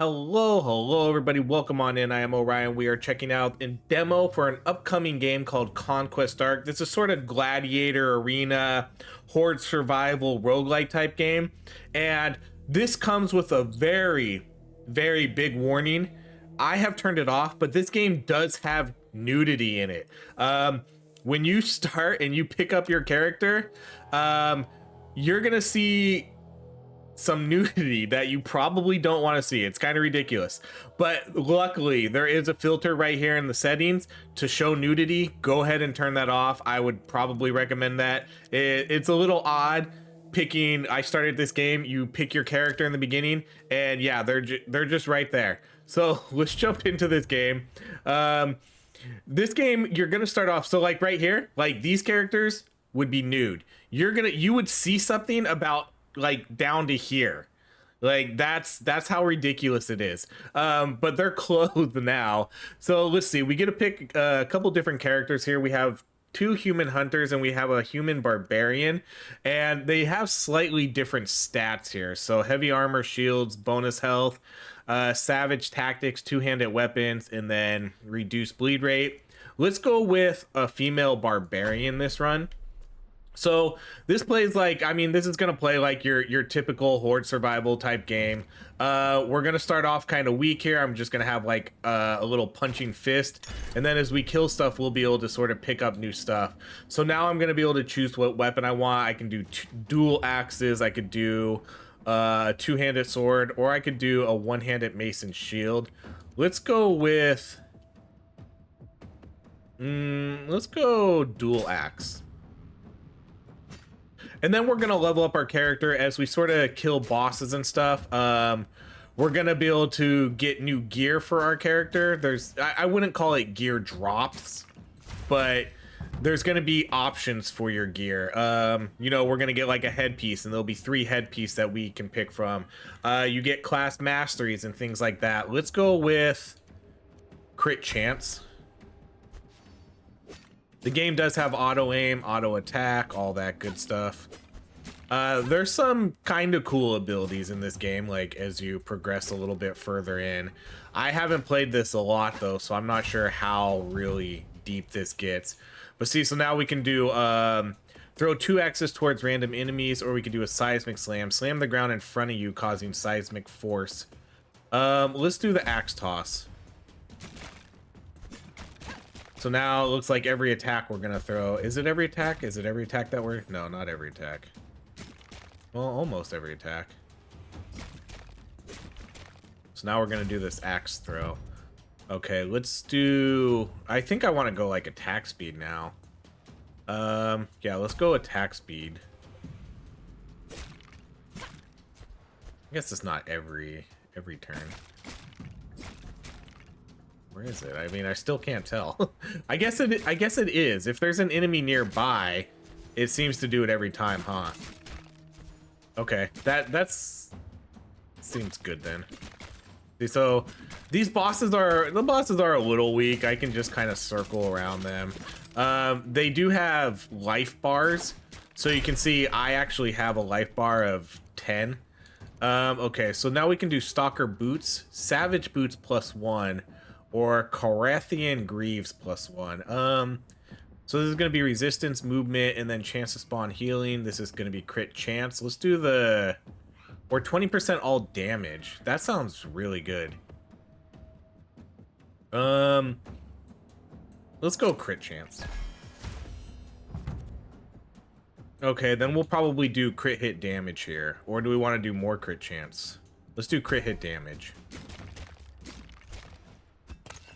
Hello, everybody. Welcome on in. I am Orion. We are checking out a demo for an upcoming game called Conquest Arc. This is sort of gladiator arena, horde survival, roguelite type game. And this comes with a very big warning. I have turned it off, but this game does have nudity in it. When you start and you pick up your character, you're going to see some nudity that you probably don't want to see. It's kind of ridiculous, but luckily there is a filter right here in the settings to show nudity. Go ahead and turn that off. I would probably recommend that. It's a little odd picking. I started this game, you pick your character in the beginning, and yeah, they're just right there. So let's jump into this game. This game, you're gonna start off, so like right here, like these characters would be nude. You would see something about like down to here. Like that's how ridiculous it is. But they're clothed now. So let's see, we get to pick a couple different characters here. We have two human hunters and we have a human barbarian, and they have slightly different stats here. So heavy armor, shields, bonus health, savage tactics, two-handed weapons, and then reduced bleed rate. Let's go with a female barbarian this run. So this plays like, I mean, this is going to play like your typical horde survival type game. We're going to start off kind of weak here. I'm just going to have like a little punching fist. And then as we kill stuff, we'll be able to sort of pick up new stuff. So now I'm going to be able to choose what weapon I want. I can do dual axes. I could do a two-handed sword, or I could do a one-handed mace and shield. Let's go with, let's go dual axe. And then we're going to level up our character as we sort of kill bosses and stuff. We're going to be able to get new gear for our character. I wouldn't call it gear drops, but there's going to be options for your gear. You know, we're going to get like a headpiece, and there'll be 3 headpiece that we can pick from. You get class masteries and things like that. Let's go with crit chance. The game does have auto aim, auto attack, all that good stuff. There's some kind of cool abilities in this game, like as you progress a little bit further in. I haven't played this a lot though, so I'm not sure how really deep this gets. But see, so now we can do throw 2 axes towards random enemies, or we can do a seismic slam. Slam the ground in front of you, causing seismic force. Let's do the axe toss. So now it looks like every attack we're gonna throw. Is it every attack? Is it every attack that we're... No, not every attack. Well, almost every attack. So now we're gonna do this axe throw. Okay, let's do... I think I want to go like attack speed now. Yeah, let's go attack speed. I guess it's not every turn. Where is it? I mean, I still can't tell. I guess it is. If there's an enemy nearby, it seems to do it every time, huh? Okay, that's seems good then. See, so these bosses are a little weak. I can just kind of circle around them. They do have life bars, so you can see I actually have a life bar of 10. Okay, so now we can do Stalker Boots, Savage Boots +1. Or Carathian Greaves +1. So this is going to be resistance, movement, and then chance to spawn healing. This is going to be crit chance. Let's do the... Or 20% all damage. That sounds really good. Let's go crit chance. Okay, then we'll probably do crit hit damage here. Or do we want to do more crit chance? Let's do crit hit damage.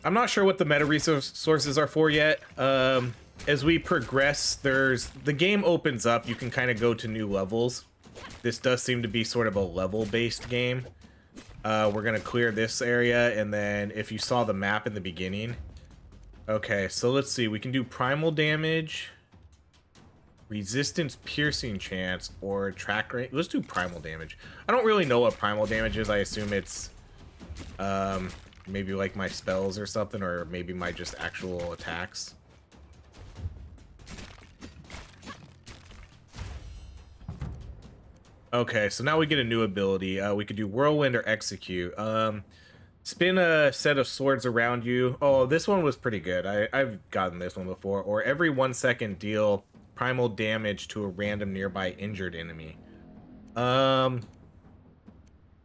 I'm not sure what the meta resources are for yet. As we progress, the game opens up. You can kind of go to new levels. This does seem to be sort of a level-based game. We're going to clear this area, and then if you saw the map in the beginning... Okay, so let's see. We can do primal damage, resistance piercing chance, or track rate. Let's do primal damage. I don't really know what primal damage is. I assume it's... maybe like my spells or something, or maybe my just actual attacks. Okay, so now we get a new ability. We could do whirlwind or execute. Spin a set of swords around you. Oh, this one was pretty good. I've gotten this one before. Or every 1 second deal primal damage to a random nearby injured enemy.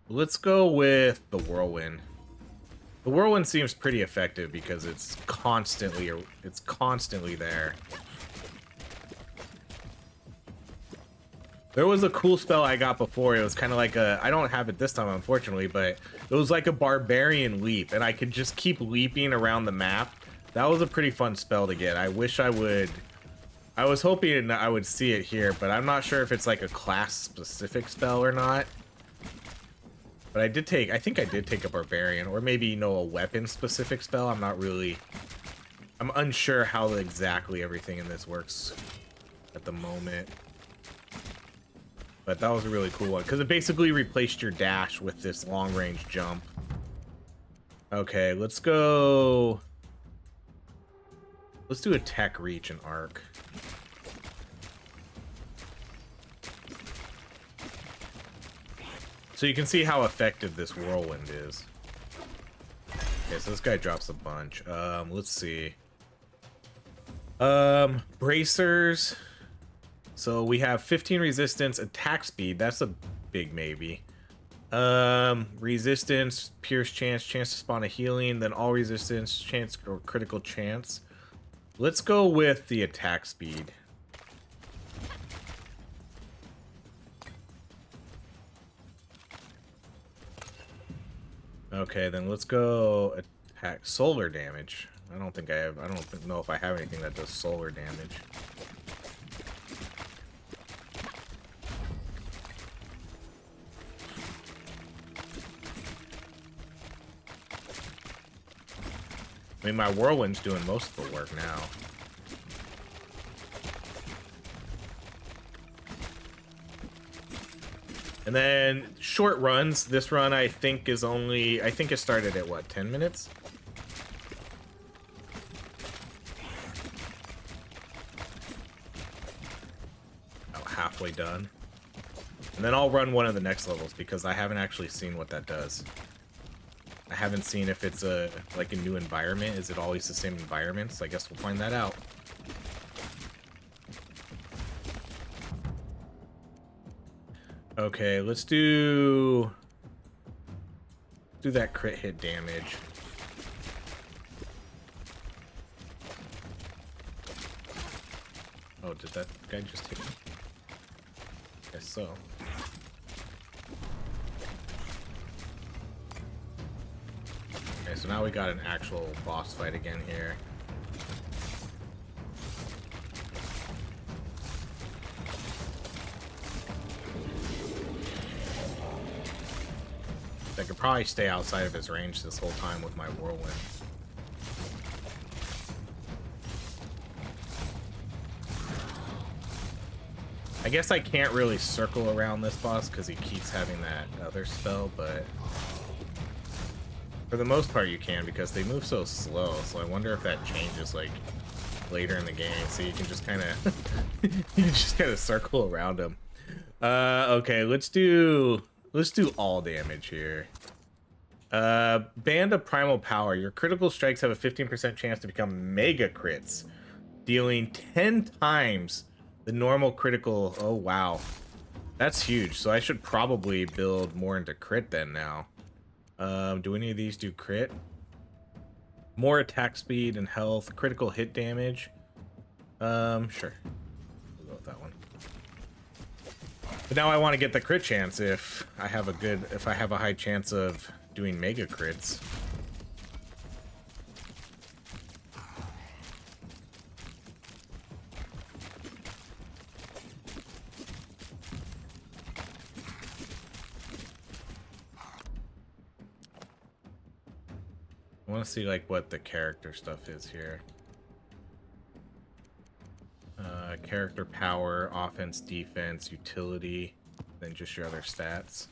Let's go with the whirlwind. The whirlwind seems pretty effective because it's constantly there. There was a cool spell I got before. It was kind of like a, I don't have it this time, unfortunately, but it was like a barbarian leap, and I could just keep leaping around the map. That was a pretty fun spell to get. I wish I would, I was hoping I would see it here, but I'm not sure if it's like a class-specific spell or not. But I think I did take a barbarian, or maybe, you know, a weapon-specific spell. I'm unsure how exactly everything in this works at the moment. But that was a really cool one, because it basically replaced your dash with this long-range jump. Okay, let's go... Let's do attack, reach, and arc. So you can see how effective this whirlwind is. Okay, so this guy drops a bunch. Let's see. Bracers... So we have 15 resistance, attack speed. That's a big maybe. Resistance, pierce chance, chance to spawn a healing, then all resistance, chance or critical chance. Let's go with the attack speed. Okay, then let's go attack solar damage. I don't know if I have anything that does solar damage. I mean, my whirlwind's doing most of the work now. And then short runs. This run I think is only, I think it started at what, 10 minutes? About halfway done. And then I'll run one of the next levels because I haven't actually seen what that does. I haven't seen if it's like a new environment. Is it always the same environments? I guess we'll find that out. Okay, let's do that crit hit damage. Oh, did that guy just hit me? Guess so. Okay, so now we got an actual boss fight again here. I could probably stay outside of his range this whole time with my whirlwind. I guess I can't really circle around this boss because he keeps having that other spell, but for the most part you can because they move so slow, so I wonder if that changes like later in the game, so you can just kind of circle around him. Okay, let's do all damage here. Band of Primal Power. Your critical strikes have a 15% chance to become mega crits, dealing 10 times the normal critical. Oh wow, that's huge. So I should probably build more into crit then now. Do any of these do crit? More attack speed and health, critical hit damage. Sure. We'll go with that one. But now I want to get the crit chance if I have a high chance of doing mega crits. I want to see like what the character stuff is here. Character power, offense, defense, utility, then just your other stats.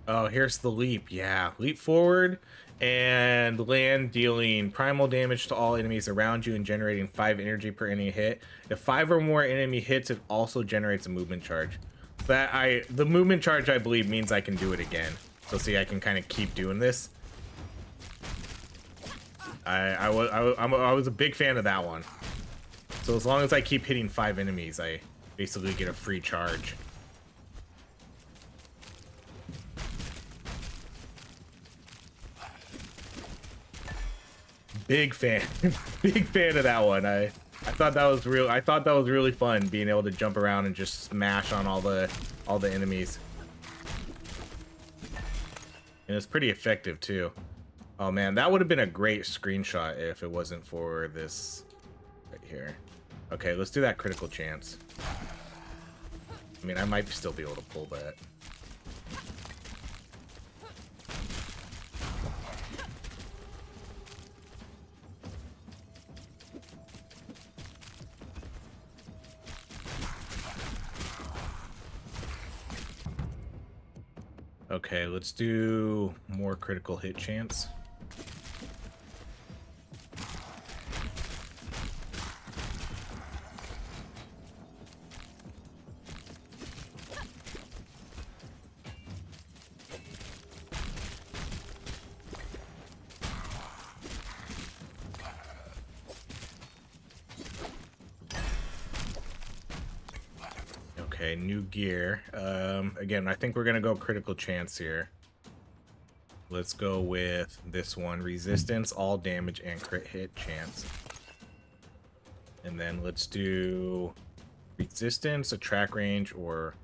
Oh, here's the leap. Yeah, leap forward and land, dealing primal damage to all enemies around you and generating 5 energy per enemy hit. If 5 or more enemy hits, it also generates a movement charge. The movement charge, I believe, means I can do it again. So see, I can kind of keep doing this. I was a big fan of that one. So as long as I keep hitting 5 enemies, I basically get a free charge. Big fan. Big fan of that one. I thought that was real. I thought that was really fun, being able to jump around and just smash on all the enemies. And it's pretty effective too. Oh man, that would have been a great screenshot if it wasn't for this right here. Okay, let's do that critical chance. I mean, I might still be able to pull that. Okay, let's do more critical hit chance. Okay, new gear. Again, I think we're gonna go critical chance here. Let's go with this one: resistance, all damage, and crit hit chance. And then let's do resistance, attack range, or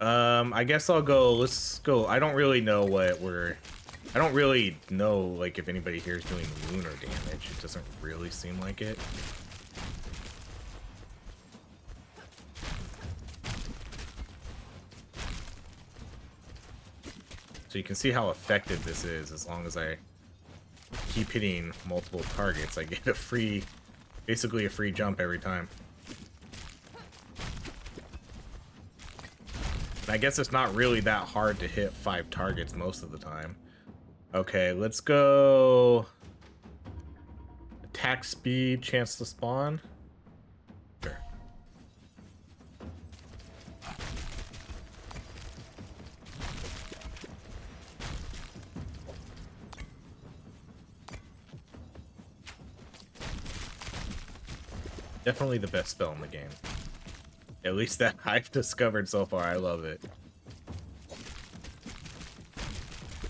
I guess I'll go. Let's go. I don't really know I don't really know like if anybody here is doing lunar damage. It doesn't really seem like it. So you can see how effective this is. As long as I keep hitting multiple targets, I get a free, basically a free jump every time. And I guess it's not really that hard to hit 5 targets most of the time. Okay, let's go attack speed, chance to spawn. Sure. Definitely the best spell in the game. At least that I've discovered so far. I love it.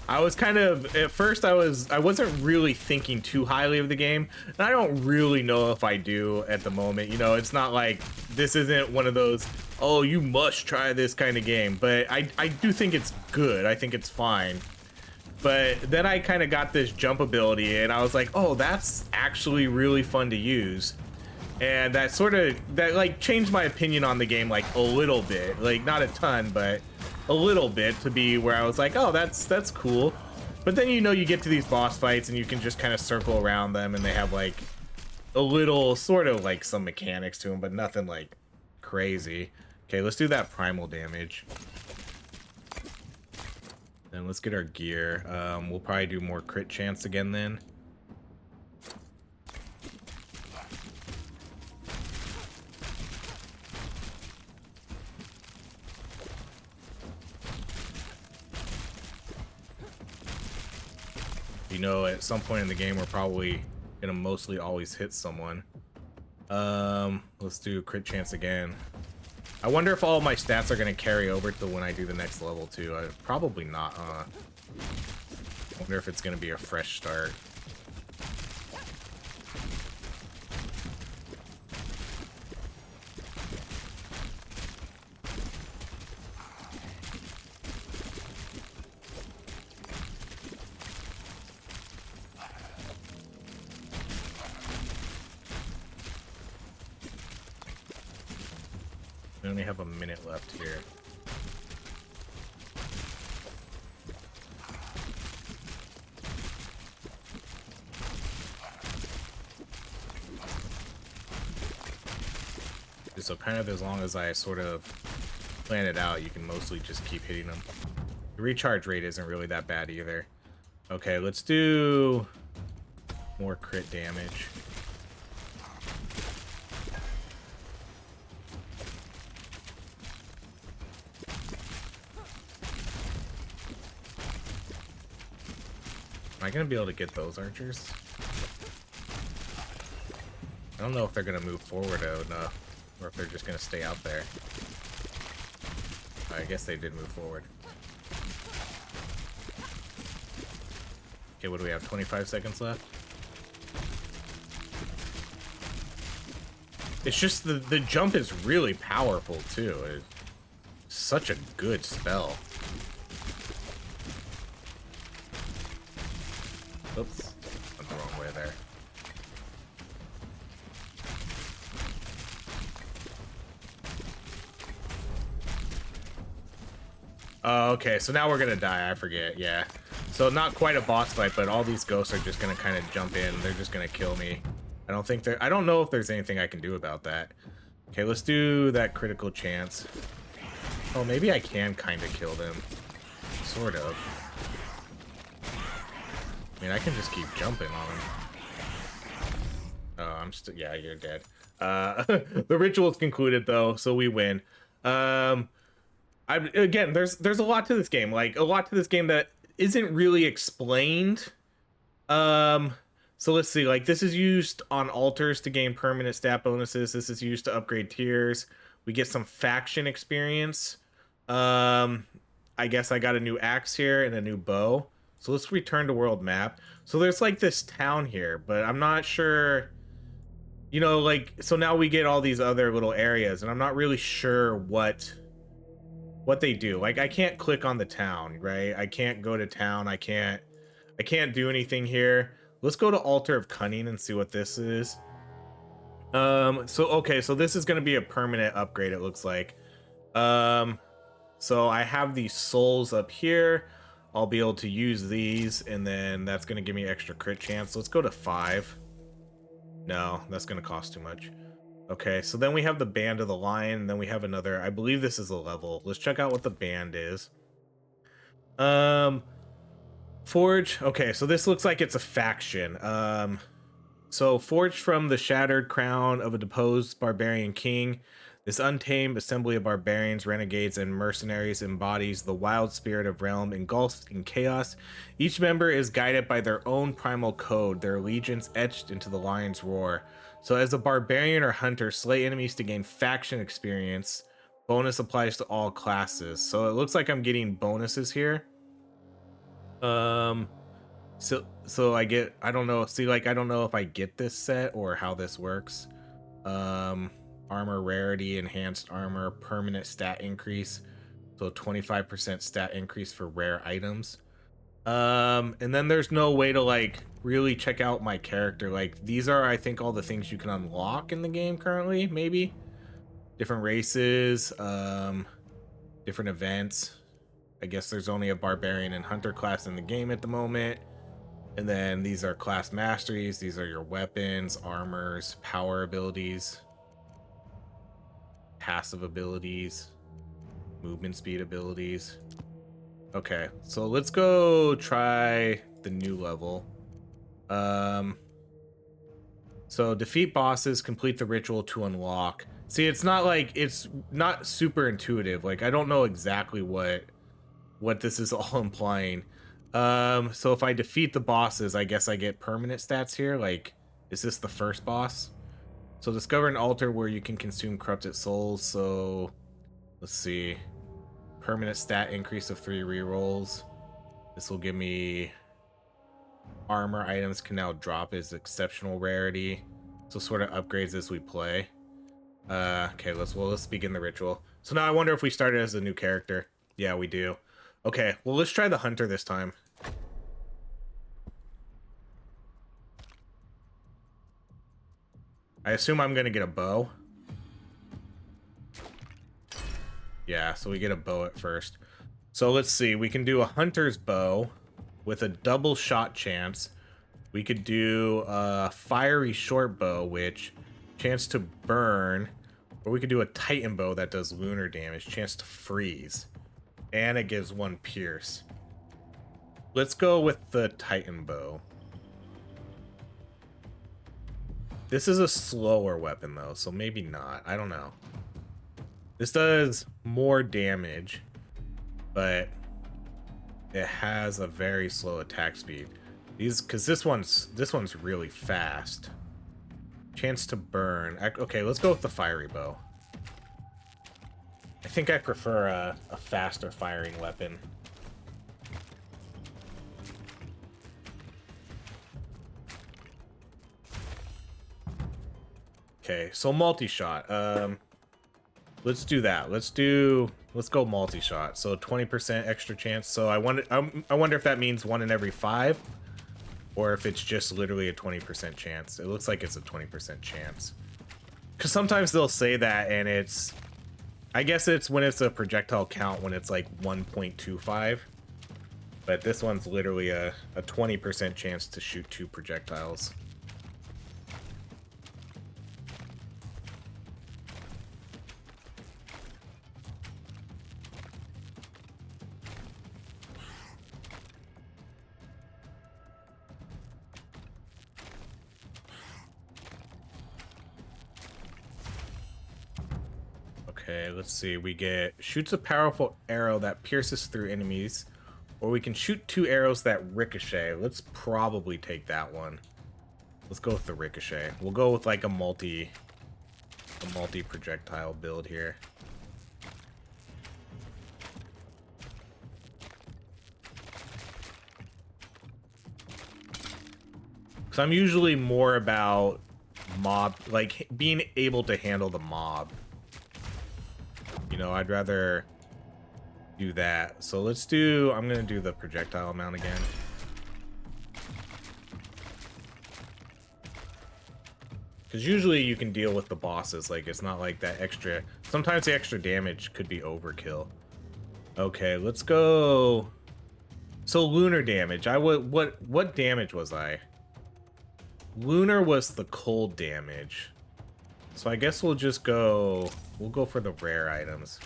I was kind of, at first I wasn't really thinking too highly of the game, and I don't really know if I do at the moment. You know, it's not like, this isn't one of those, oh, you must try this kind of game, but I do think it's good. I think it's fine. But then I kind of got this jump ability, and I was like, oh, that's actually really fun to use. And that like changed my opinion on the game like a little bit, like not a ton, but a little bit, to be where I was like, oh, that's cool. But then, you know, you get to these boss fights and you can just kind of circle around them, and they have like a little sort of like some mechanics to them, but nothing like crazy. Okay, let's do that primal damage. And let's get our gear. We'll probably do more crit chance again then. You know, at some point in the game, we're probably gonna mostly always hit someone. Let's do crit chance again. I wonder if all my stats are gonna carry over to when I do the next level too. Probably not, huh? I wonder if it's gonna be a fresh start. We only have a minute left here. So kind of as long as I sort of plan it out, you can mostly just keep hitting them The recharge rate isn't really that bad either. Okay, let's do more crit damage. Am I gonna be able to get those archers? I don't know if they're gonna move forward enough, or if they're just gonna stay out there. I guess they did move forward. Okay, what do we have? 25 seconds left? It's just the jump is really powerful too. It's such a good spell. Oops, went the wrong way there. Oh, okay, so now we're gonna die, I forget, yeah. So not quite a boss fight, but all these ghosts are just gonna kind of jump in. They're just gonna kill me. I don't know if there's anything I can do about that. Okay, let's do that critical chance. Oh, maybe I can kind of kill them. Sort of. I mean, I can just keep jumping on them. Oh, I'm still... Yeah, you're dead. The ritual's concluded, though, so we win. Again, there's a lot to this game. Like, a lot to this game that isn't really explained. So let's see. Like, this is used on altars to gain permanent stat bonuses. This is used to upgrade tiers. We get some faction experience. I guess I got a new axe here and a new bow. So let's return to world map. So there's like this town here, but I'm not sure, you know, like, so now we get all these other little areas and I'm not really sure what they do. Like, I can't click on the town, right? I can't go to town. I can't do anything here. Let's go to Altar of Cunning and see what this is. Okay, so this is going to be a permanent upgrade, it looks like. So I have these souls up here. I'll be able to use these, and then that's going to give me extra crit chance. Let's go to 5. No, that's going to cost too much. Okay, so then we have the Band of the Lion, and then we have another, I believe this is a level. Let's check out what the band is. Forge, okay, so this looks like it's a faction. So forged from the shattered crown of a deposed barbarian king, this untamed assembly of barbarians, renegades, and mercenaries embodies the wild spirit of realm engulfed in chaos. Each member is guided by their own primal code, their allegiance etched into the lion's roar. So as a barbarian or hunter, slay enemies to gain faction experience. Bonus applies to all classes. So it looks like I'm getting bonuses here. So I don't know. See, like, I don't know if I get this set or how this works. Armor rarity, enhanced armor, permanent stat increase. So 25% stat increase for rare items. And then there's no way to, like, really check out my character. Like, these are, I think, all the things you can unlock in the game currently, maybe. Different races, different events. I guess there's only a barbarian and hunter class in the game at the moment. And then these are class masteries. These are your weapons, armors, power abilities, passive abilities, movement speed abilities. Okay, so let's go try the new level. So defeat bosses, complete the ritual to unlock. See, it's not super intuitive. Like, I don't know exactly what this is all implying. So if I defeat the bosses, I guess I get permanent stats here. Like, is this the first boss? So discover an altar where you can consume corrupted souls. So let's see. Permanent stat increase of 3 rerolls. This will give me armor items can now drop as exceptional rarity. So sort of upgrades as we play. Okay, let's begin the ritual. So now I wonder if we started as a new character. Yeah, we do. Okay, well, let's try the hunter this time. I assume I'm gonna get a bow. Yeah, so we get a bow at first. So let's see, we can do a hunter's bow with a double shot chance. We could do a fiery short bow, which chance to burn, or we could do a titan bow that does lunar damage, chance to freeze. And it gives 1 pierce. Let's go with the Titan bow. This is a slower weapon though, so maybe not. I don't know. This does more damage, but it has a very slow attack speed. Because this one's really fast. Chance to burn. Okay, let's go with the fiery bow. I think I prefer a faster firing weapon. Okay, so multi-shot. Let's do that. Let's go multi-shot. So 20% extra chance. So I wonder if that means 1 in every 5, or if it's just literally a 20% chance. It looks like it's a 20% chance. Because sometimes they'll say that, and it's, I guess it's when it's a projectile count when it's like 1.25. But this one's literally a 20% chance to shoot 2 projectiles. Okay, let's see. We get shoots a powerful arrow that pierces through enemies, or we can shoot 2 arrows that ricochet. Let's probably take that one. Let's go with the ricochet. We'll go with like a multi projectile build here. Because I'm usually more about mob, like being able to handle the mob. You know, I'd rather do that. So let's do, I'm gonna do the projectile amount again. Because usually you can deal with the bosses, like it's not like that extra, sometimes the extra damage could be overkill. Okay, let's go. So lunar damage, what damage was I? Lunar was the cold damage. So I guess we'll just go, we'll go for the rare items.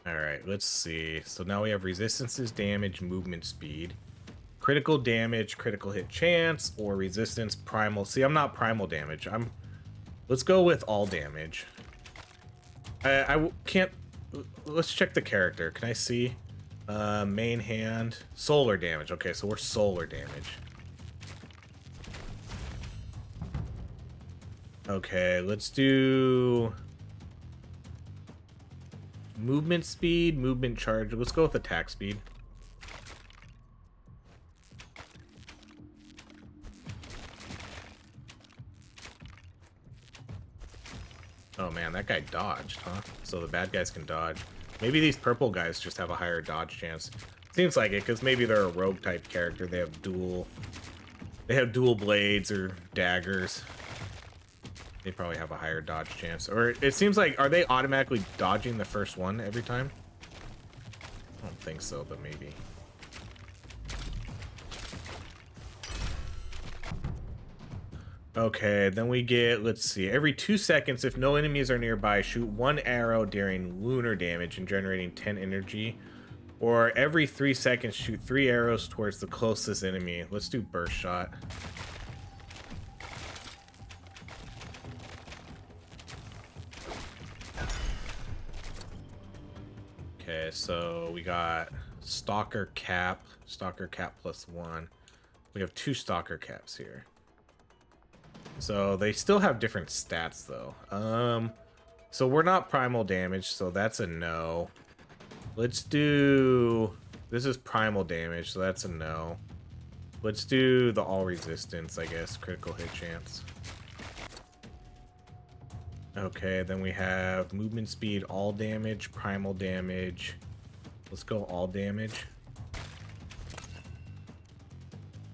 Alright, let's see. So now we have resistances, damage, movement speed, critical damage, critical hit chance, or resistance, primal. See, I'm not primal damage. Let's go with all damage. I can't, let's check the character. Can I see? Main hand, solar damage. Okay, so we're solar damage. Okay, let's do movement speed, movement charge. Let's go with attack speed. Oh man, that guy dodged, huh? So the bad guys can dodge. Maybe these purple guys just have a higher dodge chance. Seems like it, because maybe they're a rogue type character. They have dual blades or daggers. They probably have a higher dodge chance. Or it seems like, are they automatically dodging the first one every time? I don't think so, but maybe. Okay, then we get, let's see, every 2 seconds, if no enemies are nearby, shoot 1 arrow during lunar damage and generating 10 energy. Or every 3 seconds, shoot 3 arrows towards the closest enemy. Let's do burst shot. Okay, so we got Stalker Cap +1. We have 2 Stalker Caps here. So they still have different stats though. So we're not primal damage, so that's a no. Let's do, this is primal damage, so that's a no. Let's do the all resistance, I guess, critical hit chance. Okay, then we have movement speed, all damage, primal damage. Let's go all damage.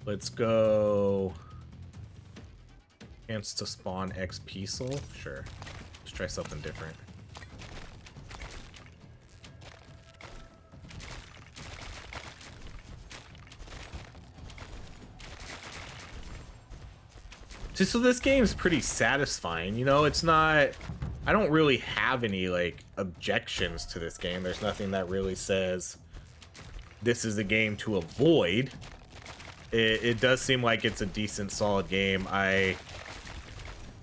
Let's go chance to spawn XP soul. Sure. Let's try something different. So this game's pretty satisfying, you know. It's not, I don't really have any like objections to this game. There's nothing that really says this is a game to avoid. It does seem like it's a decent, solid game. I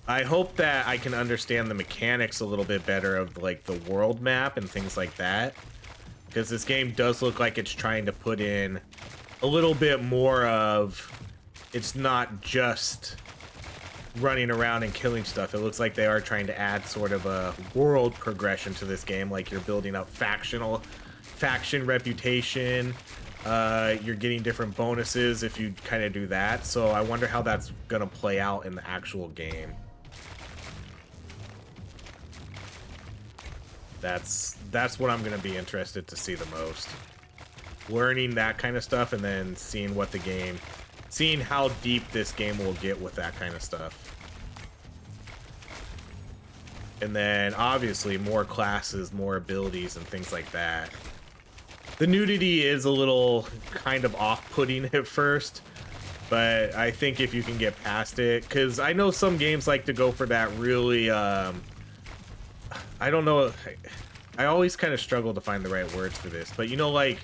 hope that I can understand the mechanics a little bit better of like the world map and things like that, because this game does look like it's trying to put in a little bit more of, it's not just running around and killing stuff. It looks like they are trying to add sort of a world progression to this game, like you're building up faction reputation. You're getting different bonuses if you kind of do that. So I wonder how that's gonna play out in the actual game. That's what I'm gonna be interested to see the most. Learning that kind of stuff and then seeing what the game, seeing how deep this game will get with that kind of stuff. And then obviously more classes, more abilities and things like that. The nudity is a little kind of off-putting at first, but I think if you can get past it, because I know some games like to go for that really, I don't know, I always kind of struggle to find the right words for this, but you know, like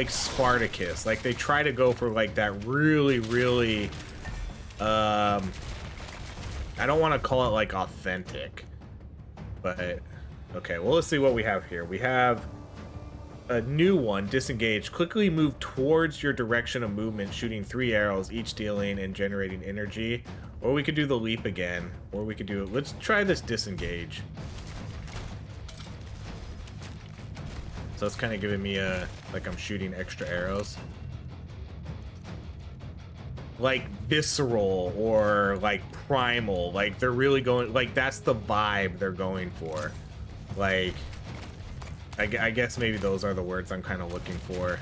Spartacus, like they try to go for like that really, I don't want to call it like authentic, but okay, well, let's see what we have here. We have a new one, disengage. Quickly move towards your direction of movement, shooting 3 arrows, each dealing and generating energy. Or we could do the leap again, or we could do it. Let's try this disengage. So it's kind of giving me a, like I'm shooting extra arrows. Like visceral or like primal, like they're really going, like that's the vibe they're going for. Like, I guess maybe those are the words I'm kind of looking for.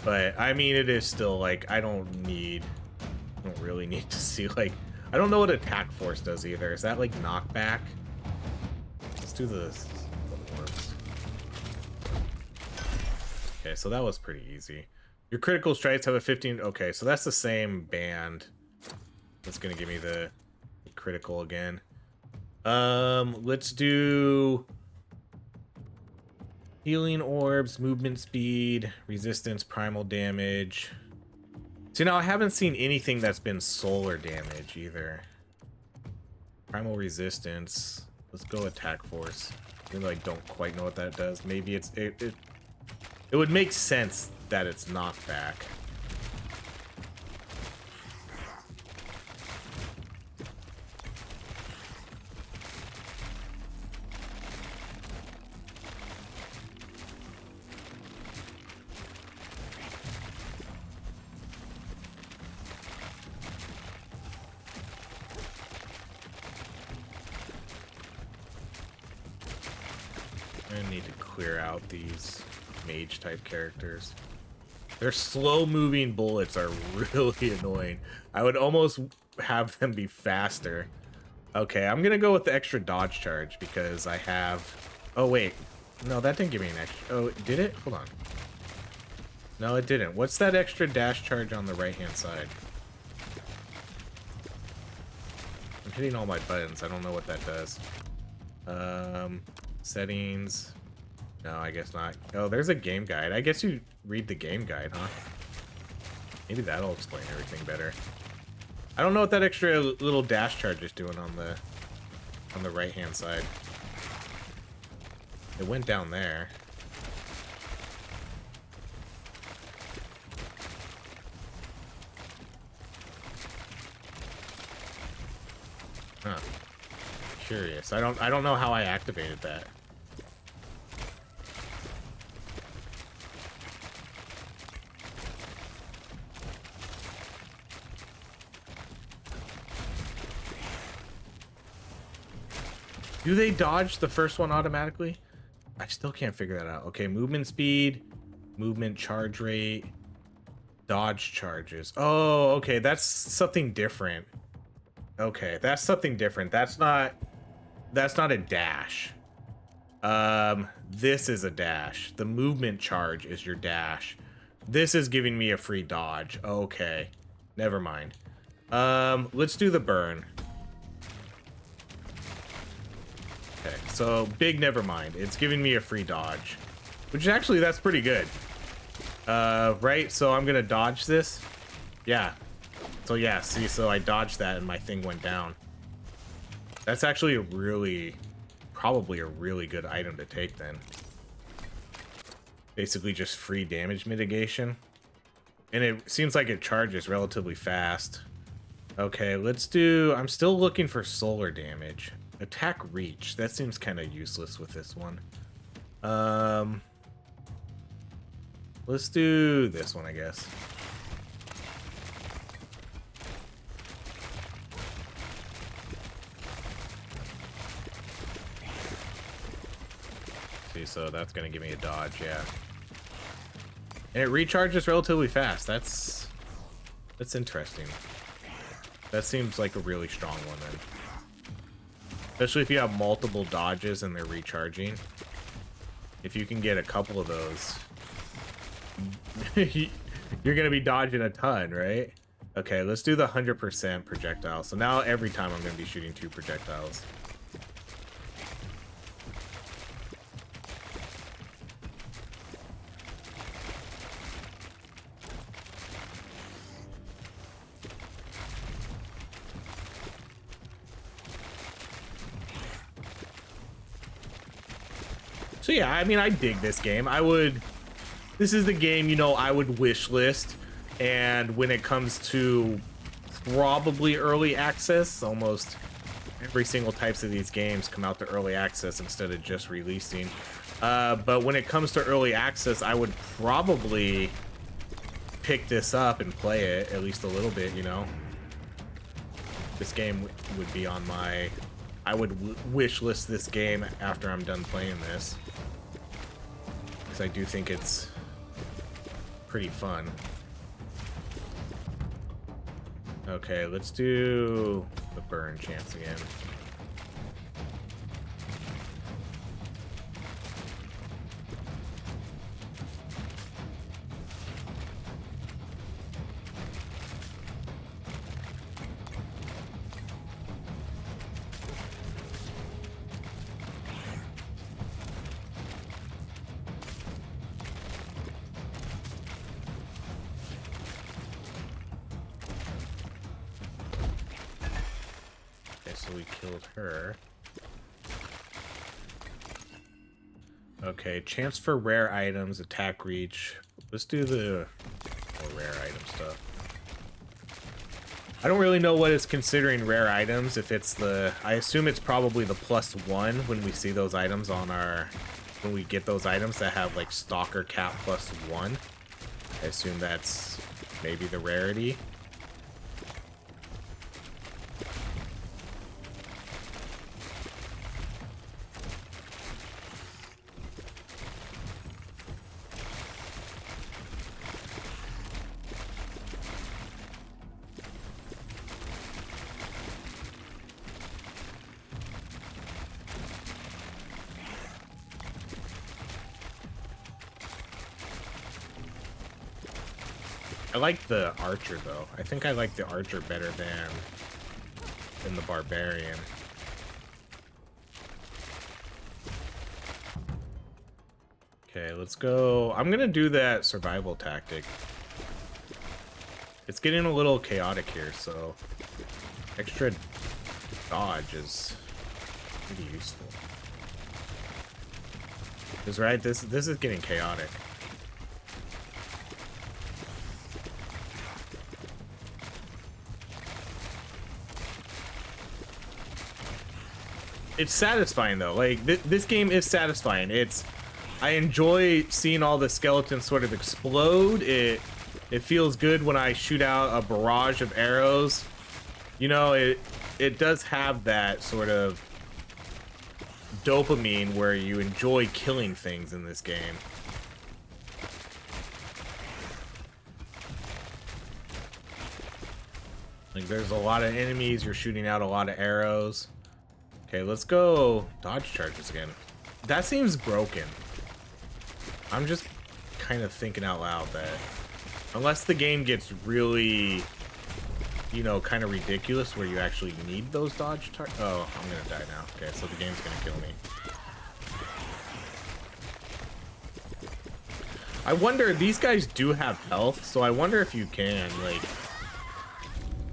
But I mean, it is still like, I don't really need to see, like, I don't know what attack force does either. Is that like knockback? Let's do the orbs. Okay, so that was pretty easy. Your critical strikes have a 15. Okay, so that's the same band. That's gonna give me the critical again. Let's do healing orbs, movement speed, resistance, primal damage. See, now I haven't seen anything that's been solar damage either. Primal resistance. Let's go attack force. Even though I don't quite know what that does. Maybe it would make sense that it's knockback. I need to clear out these mage type characters. Their slow moving bullets are really annoying. I would almost have them be faster. Okay, I'm gonna go with the extra dodge charge because I have, oh wait, no, that didn't give me an extra, oh, did it? Hold on. No, it didn't. What's that extra dash charge on the right hand side? I'm hitting all my buttons. I don't know what that does. Settings. No, I guess not. Oh, there's a game guide. I guess you read the game guide, huh? Maybe that'll explain everything better. I don't know what that extra little dash charge is doing on the right hand side. It went down there. Huh. Curious. I don't know how I activated that. Do they dodge the first one automatically? I still can't figure that out. Okay, movement speed, movement charge rate, dodge charges. Oh, okay, that's something different. Okay, that's something different. That's not a dash. This is a dash. The movement charge is your dash. This is giving me a free dodge. Okay. Never mind. Let's do the burn. Okay, so big never mind. It's giving me a free dodge. Which actually, that's pretty good. Right? So I'm gonna dodge this. Yeah. So yeah, see, so I dodged that and my thing went down. That's actually a really, probably a really good item to take then. Basically just free damage mitigation. And it seems like it charges relatively fast. Okay, let's do, I'm still looking for solar damage. Attack reach, that seems kind of useless with this one. Let's do this one, I guess. See, so that's gonna give me a dodge, yeah. And it recharges relatively fast. That's interesting. That seems like a really strong one then. Especially if you have multiple dodges and they're recharging. If you can get a couple of those, you're gonna be dodging a ton, right? Okay, let's do the 100% projectile. So now every time I'm gonna be shooting 2 projectiles. So yeah, I mean, I dig this game. This is the game, you know, I would wish list. And when it comes to probably early access, almost every single types of these games come out to early access instead of just releasing. But when it comes to early access, I would probably pick this up and play it at least a little bit, you know. This game would be on my... I would wish list this game after I'm done playing this. Because I do think it's pretty fun. Okay, let's do the burn chance again. So we killed her. Okay, chance for rare items, attack reach. Let's do the more rare item stuff. I don't really know what it's considering rare items. If it's the, I assume it's probably the +1 when we see those items on our, when we get those items that have like stalker cap +1. I assume that's maybe the rarity. I like the archer though. I think I like the archer better than the barbarian. Okay, let's go. I'm gonna do that survival tactic. It's getting a little chaotic here, so extra dodge is pretty useful. Because right, this is getting chaotic. It's satisfying though. Like this game is satisfying. I enjoy seeing all the skeletons sort of explode. It feels good when I shoot out a barrage of arrows. You know, it does have that sort of dopamine where you enjoy killing things in this game. Like there's a lot of enemies, you're shooting out a lot of arrows. Okay, let's go dodge charges again. That seems broken. I'm just kind of thinking out loud that unless the game gets really, you know, kind of ridiculous where you actually need those dodge oh, I'm gonna die now. Okay, so the game's gonna kill me. I wonder, these guys do have health, so I wonder if you can, like,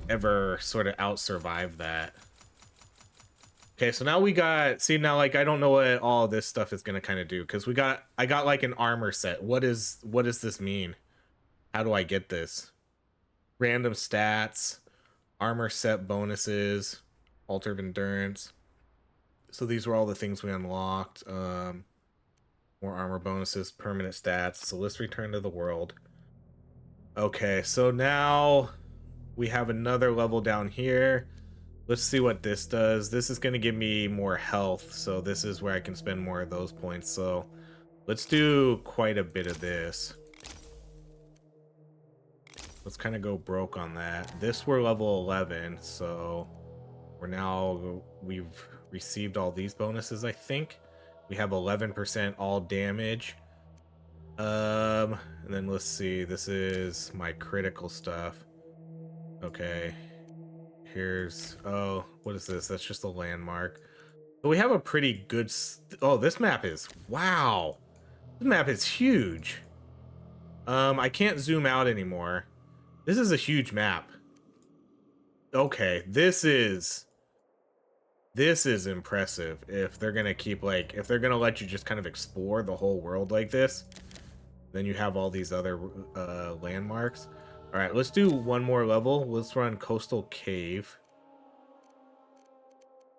ever sort of out-survive that. Okay, so now we got, see, now, like, I don't know what all this stuff is gonna kind of do, because I got, like, an armor set. What does this mean? How do I get this? Random stats, armor set bonuses, altar of endurance. So these were all the things we unlocked. More armor bonuses, permanent stats. So let's return to the world. Okay, so now we have another level down here. Let's see what this does. This is going to give me more health, so this is where I can spend more of those points. So let's do quite a bit of this. Let's kind of go broke on that. This, we're level 11, so we've received all these bonuses, I think. We have 11% all damage. And then let's see, this is my critical stuff. Okay. Here's, oh, what is this? That's just a landmark. But we have a pretty good, oh, this map is, wow. This map is huge. I can't zoom out anymore. This is a huge map. Okay, this is impressive. If they're gonna keep, like, if they're gonna let you just kind of explore the whole world like this, then you have all these other landmarks. All right, let's do one more level. Let's run Coastal Cave.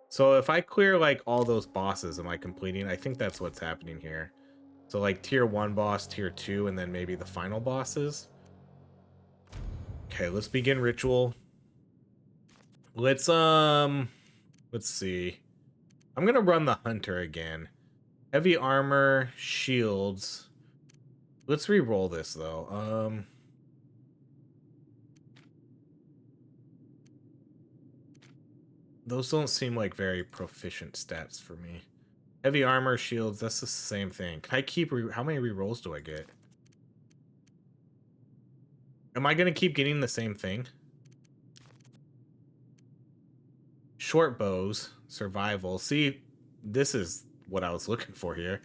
So if I clear, like, all those bosses, am I completing? I think that's what's happening here. So, like, tier 1 boss, tier 2, and then maybe the final bosses. Okay, let's begin ritual. Let's see. I'm gonna run the hunter again. Heavy armor, shields. Let's re-roll this though. Those don't seem like very proficient stats for me. Heavy armor, shields, that's the same thing. Can I keep how many re-rolls do I get? Am I gonna keep getting the same thing? Short bows, survival. See, this is what I was looking for here.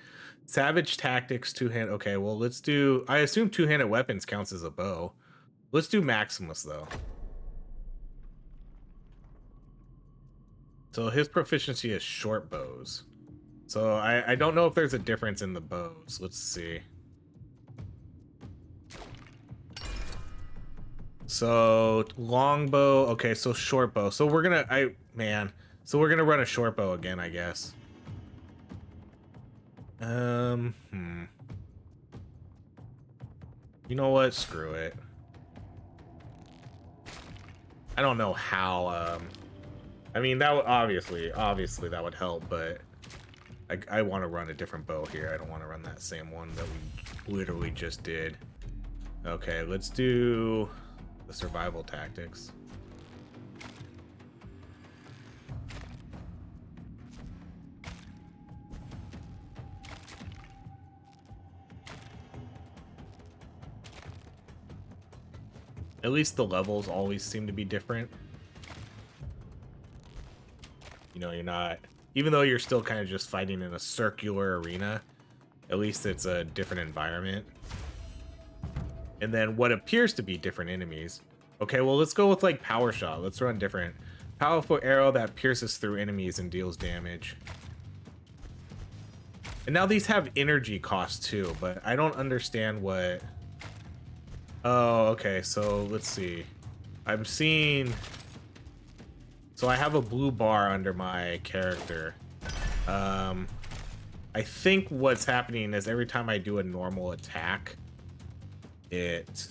Savage tactics, two-hand. Okay, well, let's do, I assume two-handed weapons counts as a bow. Let's do Maximus though. So his proficiency is short bows. So I don't know if there's a difference in the bows. Let's see. So longbow, okay, so short bow. So we're gonna, so we're gonna run a short bow again, I guess. You know what? Screw it. I don't know how, I mean, that would obviously that would help, but I want to run a different bow here. I don't want to run that same one that we literally just did. Okay, let's do the survival tactics. At least the levels always seem to be different. You know, you're not, even though you're still kind of just fighting in a circular arena, at least it's a different environment. And then what appears to be different enemies. Okay, well, let's go with, like, power shot. Let's run different. Powerful arrow that pierces through enemies and deals damage. And now these have energy cost too, but I don't understand what... Oh, okay, so let's see. I'm seeing... So I have a blue bar under my character. I think what's happening is every time I do a normal attack, it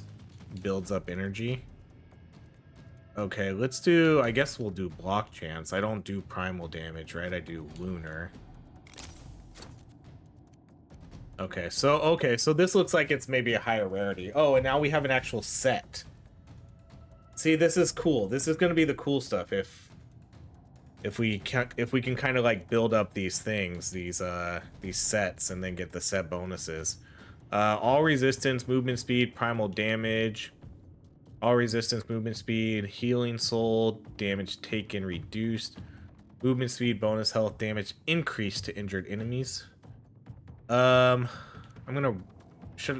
builds up energy. Okay, let's do, I guess we'll do block chance. I don't do primal damage, right? I do lunar. Okay, so this looks like it's maybe a higher rarity. Oh, and now we have an actual set. See, this is cool. This is going to be the cool stuff if we can kind of like build up these things, these sets, and then get the set bonuses. All resistance, movement speed, primal damage. All resistance, movement speed, healing soul, damage taken reduced. Movement speed, bonus health, damage increased to injured enemies. I'm gonna...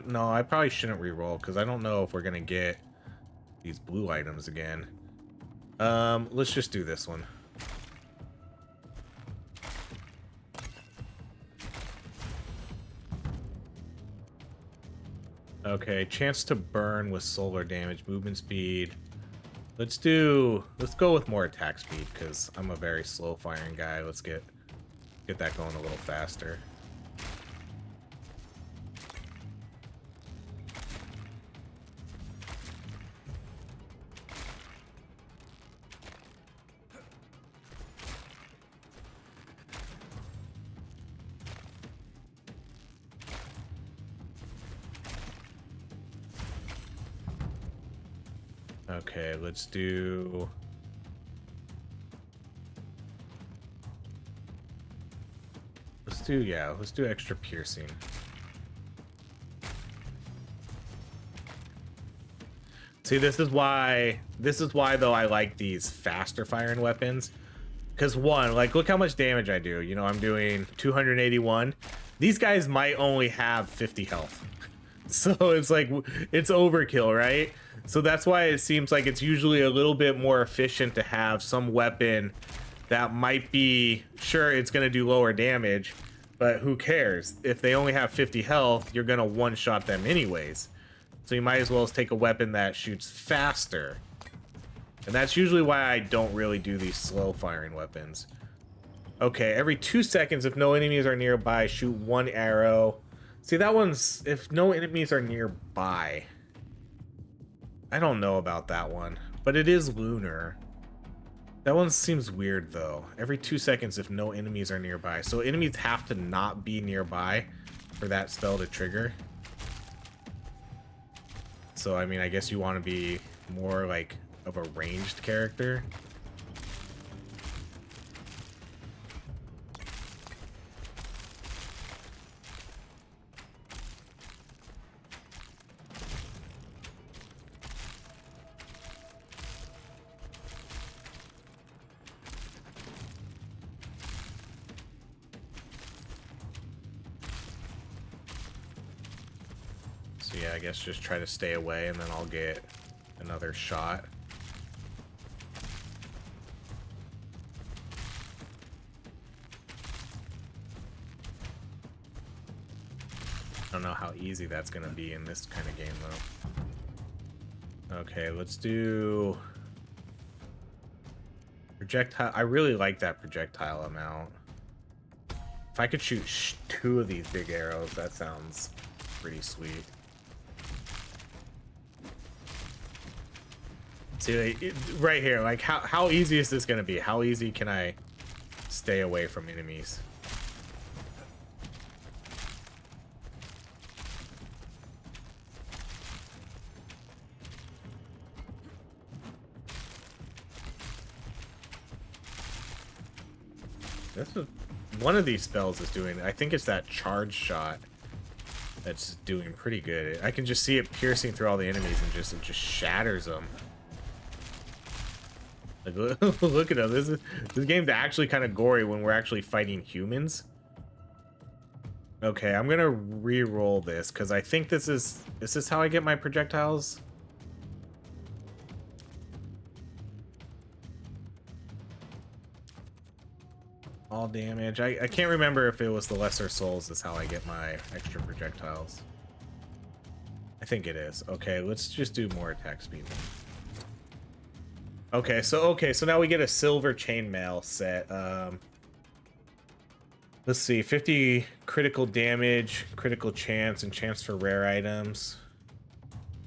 No, I probably shouldn't reroll because I don't know if we're gonna get these blue items again. Let's just do this one. Okay, chance to burn with solar damage, movement speed. Let's go with more attack speed because I'm a very slow firing guy. Let's get that going a little faster. Okay, let's do... let's do extra piercing. See, this is why though I like these faster firing weapons. Because one, like, look how much damage I do. You know, I'm doing 281. These guys might only have 50 health. So it's like, it's overkill, right? So that's why it seems like it's usually a little bit more efficient to have some weapon that might be, sure, it's going to do lower damage, but who cares? If they only have 50 health, you're going to one-shot them anyways. So you might as well take a weapon that shoots faster. And that's usually why I don't really do these slow firing weapons. Okay, every 2 seconds, if no enemies are nearby, shoot one arrow. See, that one's if no enemies are nearby. I don't know about that one, but it is lunar. That one seems weird though. Every 2 seconds if no enemies are nearby. So enemies have to not be nearby for that spell to trigger. So I mean, I guess you want to be more like of a ranged character. So yeah, I guess just try to stay away and then I'll get another shot. I don't know how easy that's gonna be in this kind of game though. Okay, let's do projectile. I really like that projectile amount. If I could shoot 2 of these big arrows, that sounds pretty sweet. See, right here, like how easy is this gonna be? How easy can I stay away from enemies? This is one of these spells is doing. I think it's that charge shot that's doing pretty good. I can just see it piercing through all the enemies and it just shatters them. Like, look at them. This game's actually kind of gory when we're actually fighting humans. Okay, I'm gonna re-roll this because I think this is how I get my projectiles. All damage. I can't remember if it was the lesser souls is how I get my extra projectiles. I think it is. Okay, let's just do more attack speed then. Okay, so now we get a silver chainmail set. Let's see, 50 critical damage, critical chance, and chance for rare items.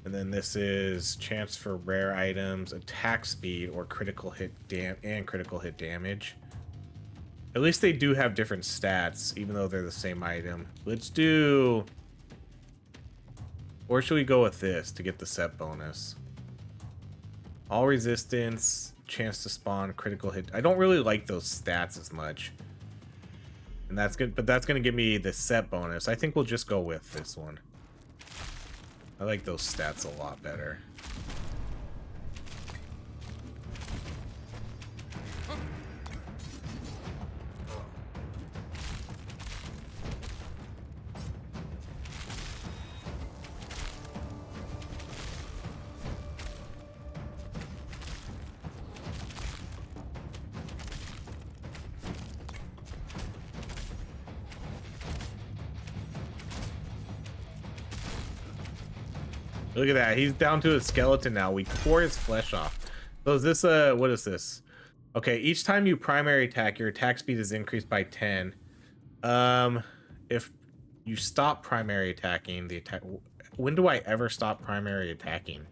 And then this is chance for rare items, attack speed, or critical hit damage. At least they do have different stats, even though they're the same item. Let's do... Or should we go with this to get the set bonus? All resistance, chance to spawn, critical hit. I don't really like those stats as much. And that's good, but that's gonna give me the set bonus. I think we'll just go with this one. I like those stats a lot better. Look at that. He's down to a skeleton now. We tore his flesh off. So is this what is this? Okay, each time you primary attack, your attack speed is increased by 10. If you stop primary attacking, the attack, when do I ever stop primary attacking?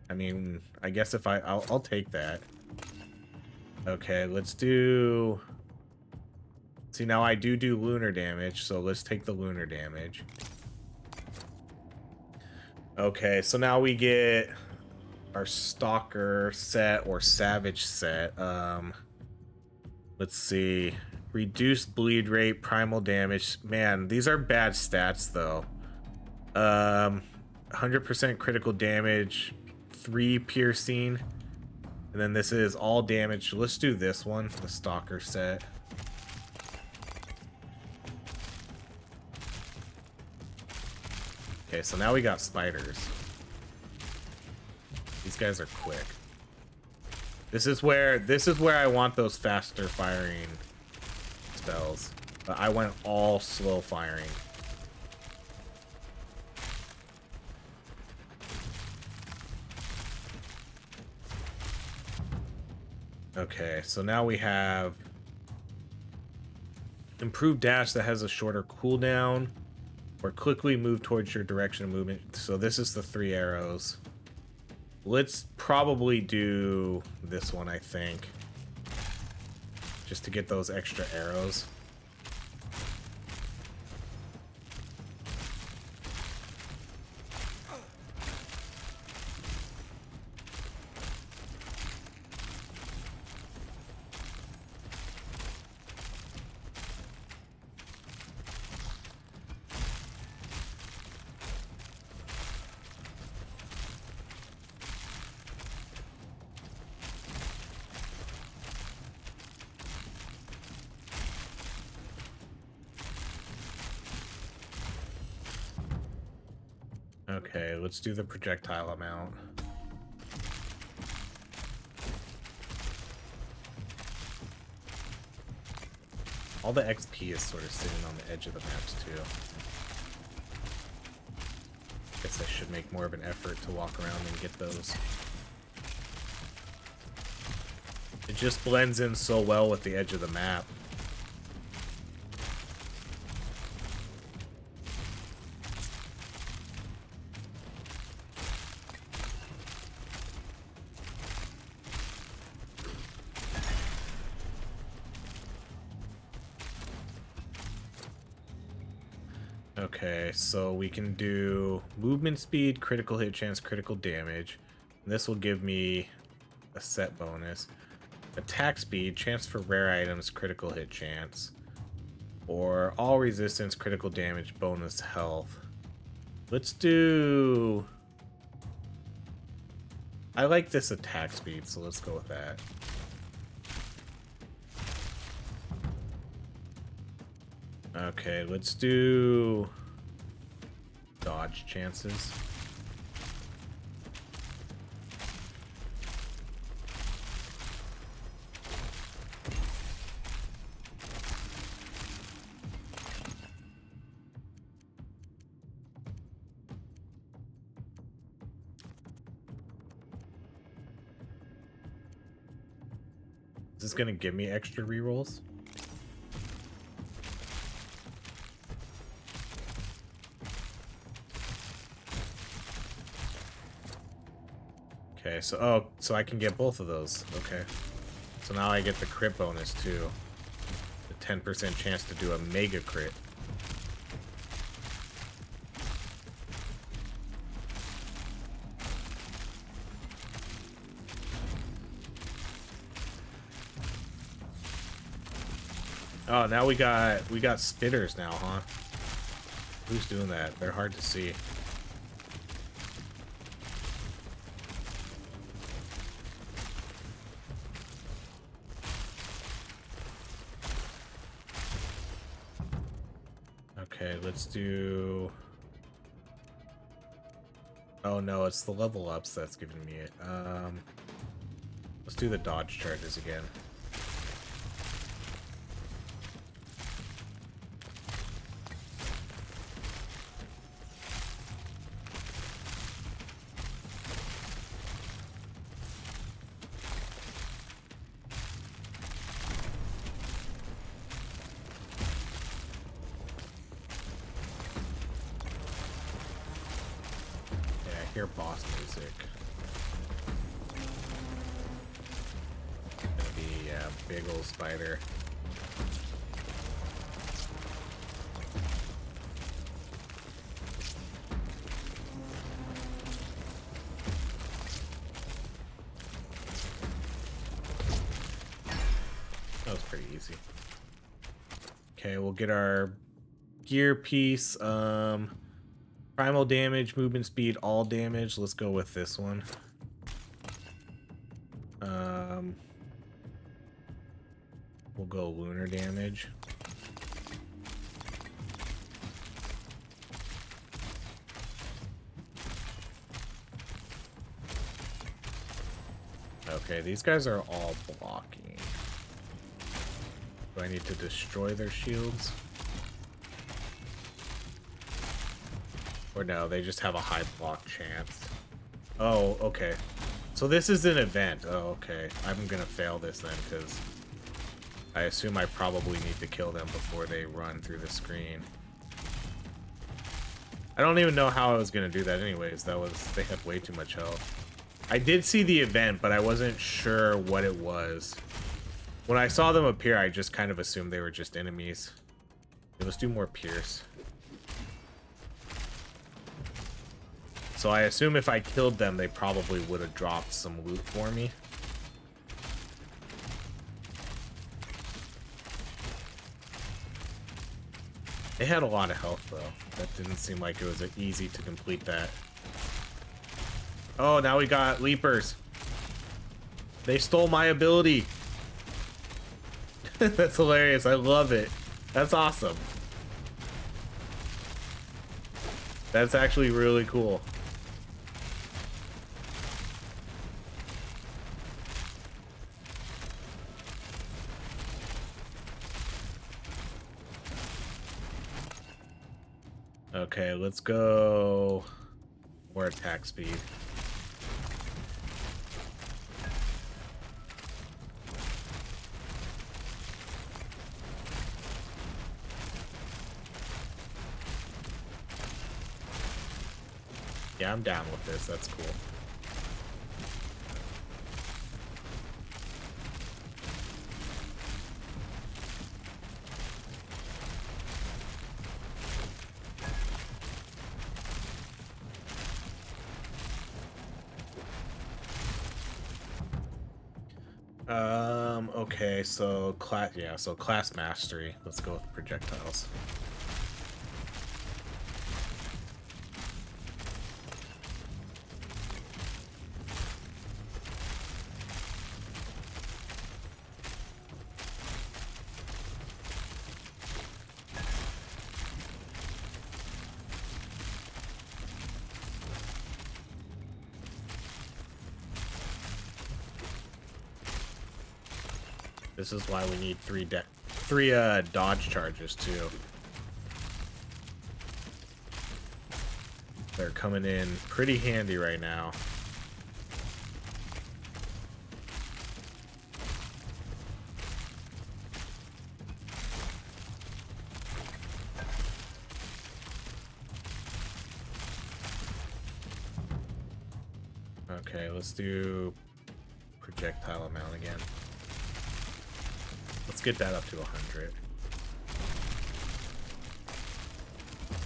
I mean, I guess if I'll take that. Okay, let's do. See, now I do lunar damage, so let's take the lunar damage. Okay, so now we get our Stalker set or Savage set. Let's see. Reduced bleed rate, primal damage. Man, these are bad stats though. 100% critical damage, 3 piercing, and then this is all damage. Let's do this one, the Stalker set. Okay, so now we got spiders. These guys are quick. This is where I want those faster firing spells. But I went all slow firing. Okay, so now we have improved dash that has a shorter cooldown, or quickly move towards your direction of movement. So this is the 3 arrows. Let's probably do this one, I think, just to get those extra arrows. Okay, let's do the projectile amount. All the XP is sort of sitting on the edge of the maps too. Guess I should make more of an effort to walk around and get those. It just blends in so well with the edge of the map. Okay, so we can do movement speed, critical hit chance, critical damage. This will give me a set bonus. Attack speed, chance for rare items, critical hit chance. Or all resistance, critical damage, bonus health. Let's do... I like this attack speed, so let's go with that. Okay, let's do dodge chances. Is this gonna give me extra rerolls? Okay, so so I can get both of those. Okay. So now I get the crit bonus too. The 10% chance to do a mega crit. Oh, now we got spitters now, huh? Who's doing that? They're hard to see. Okay, let's do... Oh no, it's the level ups that's giving me it. Let's do the dodge charges again. Hear boss music. Gonna be a big old spider. That was pretty easy. Okay, we'll get our gear piece. Primal damage, movement speed, all damage. Let's go with this one. We'll go lunar damage. Okay, these guys are all blocking. Do I need to destroy their shields? Or no, they just have a high block chance. Oh, okay. So this is an event. Oh, okay. I'm gonna fail this then, because I assume I probably need to kill them before they run through the screen. I don't even know how I was gonna do that anyways. They had way too much health. I did see the event, but I wasn't sure what it was. When I saw them appear, I just kind of assumed they were just enemies. Okay, let's do more Pierce. So I assume if I killed them, they probably would have dropped some loot for me. They had a lot of health, though. That didn't seem like it was easy to complete that. Oh, now we got Leapers. They stole my ability. That's hilarious. I love it. That's awesome. That's actually really cool. Okay, let's go more attack speed. Yeah, I'm down with this. That's cool. Okay, so class mastery. Let's go with projectiles. This is why we need three dodge charges too. They're coming in pretty handy right now. Okay, let's do projectile amount again. Let's get that up to 100.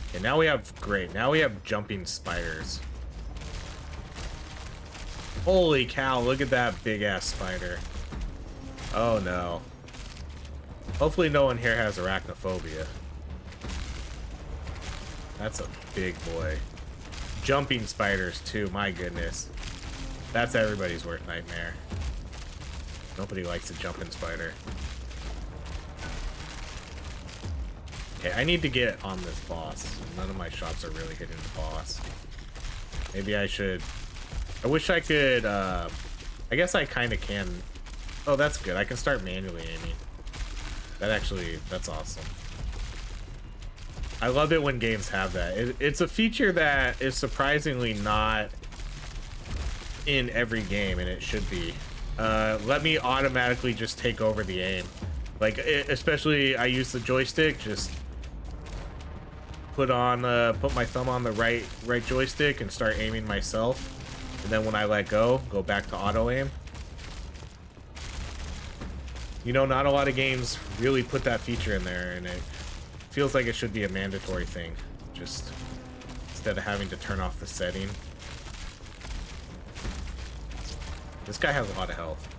Okay, now we have, great. Now we have jumping spiders. Holy cow, look at that big ass spider. Oh no. Hopefully no one here has arachnophobia. That's a big boy. Jumping spiders too, my goodness. That's everybody's worst nightmare. Nobody likes a jumping spider. Okay, I need to get on this boss. None of my shots are really hitting the boss. Maybe I should... I wish I could, I guess I kind of can... Oh, that's good. I can start manually aiming. That's awesome. I love it when games have that. It's a feature that is surprisingly not in every game, and it should be. Let me automatically just take over the aim. Like, especially I use the joystick, just put my thumb on the right joystick and start aiming myself. And then when I let go back to auto aim. You know, not a lot of games really put that feature in there, and it feels like it should be a mandatory thing, just instead of having to turn off the setting. This guy has a lot of health.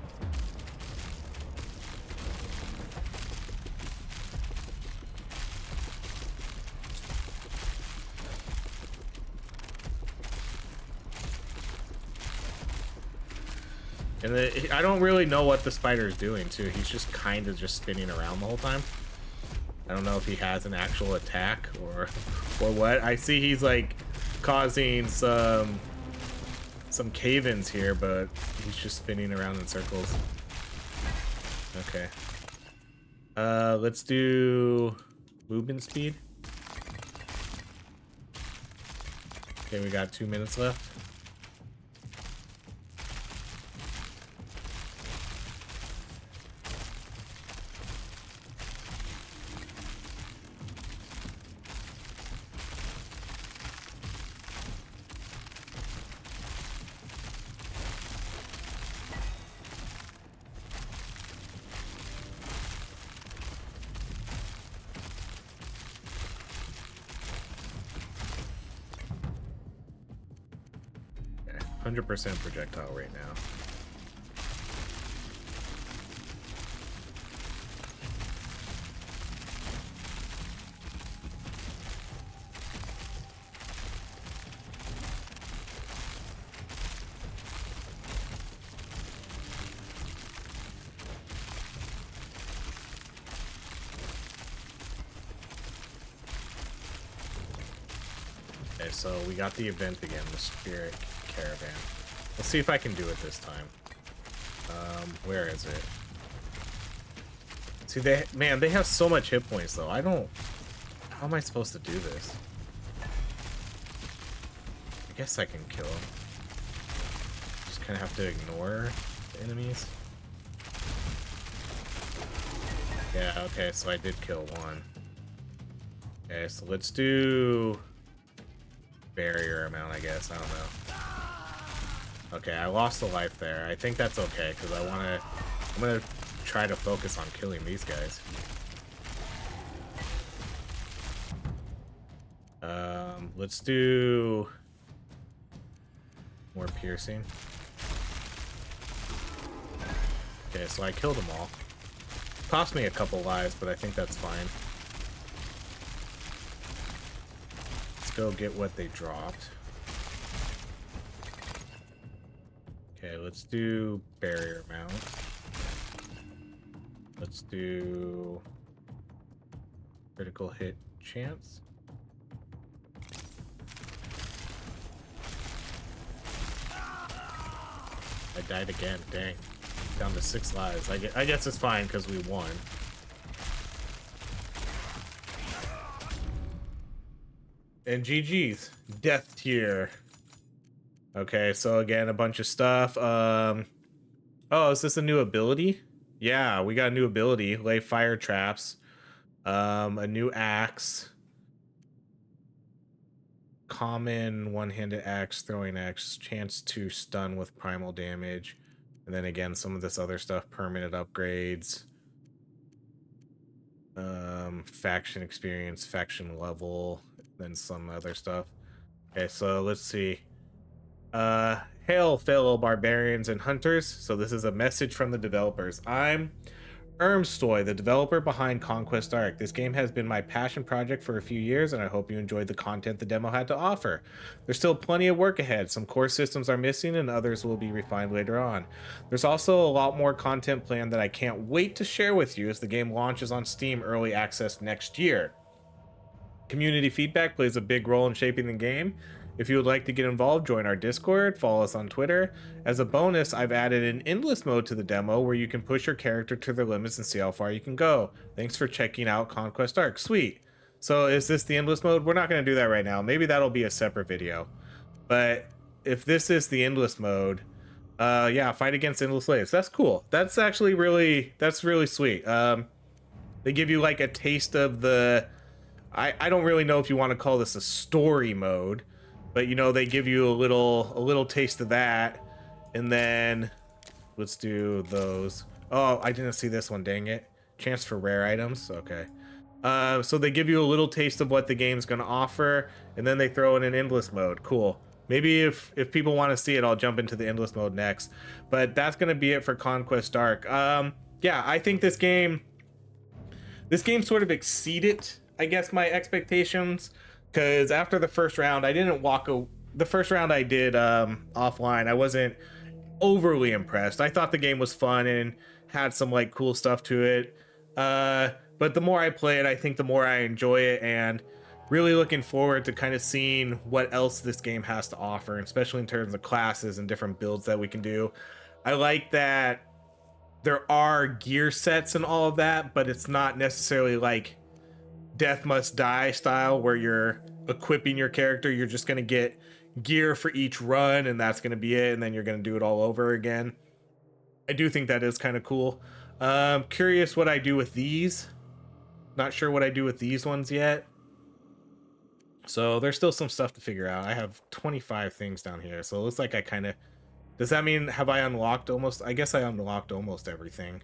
And I don't really know what the spider is doing, too. He's just kind of just spinning around the whole time. I don't know if he has an actual attack or what. I see he's, like, causing some cave-ins here, but he's just spinning around in circles. Okay. Let's do movement speed. Okay, we got 2 minutes left. Okay, 100% projectile right now. Okay, so we got the event again, the Spirit Caravan. Let's see if I can do it this time. Where is it? See, they have so much hit points, though. How am I supposed to do this? I guess I can kill them. Just kind of have to ignore the enemies. Yeah, okay, so I did kill one. Okay, so let's do barrier amount, I guess. I don't know. Okay, I lost a life there. I think that's okay, because I'm gonna try to focus on killing these guys. Let's do more piercing. Okay, so I killed them all. Cost me a couple lives, but I think that's fine. Let's go get what they dropped. Okay, let's do barrier mount. Let's do critical hit chance. I died again, dang. Down to 6 lives. I guess it's fine because we won. And GG's. Death tier. Okay, so again, a bunch of stuff. Oh, is this a new ability? Yeah, we got a new ability. Lay fire traps. A new axe. Common one-handed axe, throwing axe, chance to stun with primal damage. And then again, some of this other stuff, permanent upgrades. Faction experience, faction level, then some other stuff. Okay, so let's see. Hail, fellow barbarians and hunters. So this is a message from the developers. I'm Ermstoy, the developer behind Conquest Arc. This game has been my passion project for a few years, and I hope you enjoyed the content the demo had to offer. There's still plenty of work ahead. Some core systems are missing, and others will be refined later on. There's also a lot more content planned that I can't wait to share with you as the game launches on Steam Early Access next year. Community feedback plays a big role in shaping the game. If you would like to get involved, join our Discord, follow us on Twitter. As a bonus, I've added an endless mode to the demo where you can push your character to their limits and see how far you can go. Thanks for checking out Conquest Arc. Sweet. So is this the endless mode? We're not going to do that right now. Maybe that'll be a separate video. But if this is the endless mode, yeah, fight against endless slaves. That's cool. That's actually really sweet. They give you like a taste of the... I don't really know if you want to call this a story mode, but you know, they give you a little taste of that. And then let's do those. Oh, I didn't see this one, dang it. Chance for rare items. Okay. So they give you a little taste of what the game's going to offer, and then they throw in an endless mode. Cool. Maybe if people want to see it, I'll jump into the endless mode next. But that's going to be it for Conquest Arc. Yeah, I think this game sort of exceeded, I guess, my expectations. Because after the first round, I didn't the first round I did offline, I wasn't overly impressed. I thought the game was fun and had some like cool stuff to it. But the more I play it, I think the more I enjoy it, and really looking forward to kind of seeing what else this game has to offer, especially in terms of classes and different builds that we can do. I like that there are gear sets and all of that, but it's not necessarily like death must die style where you're equipping your character. You're just going to get gear for each run, and that's going to be it, and then you're going to do it all over again. I do think that is kind of cool. Curious what I do with these. Not sure what I do with these ones yet. So there's still some stuff to figure out. I have 25 things down here, so it looks like I kind of... Does that mean, have I unlocked almost? I guess I unlocked almost everything.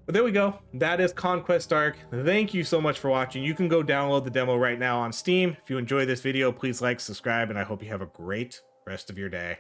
But there we go. That is Conquest Arc. Thank you so much for watching. You can go download the demo right now on Steam. If you enjoy this video, please like, subscribe, and I hope you have a great rest of your day.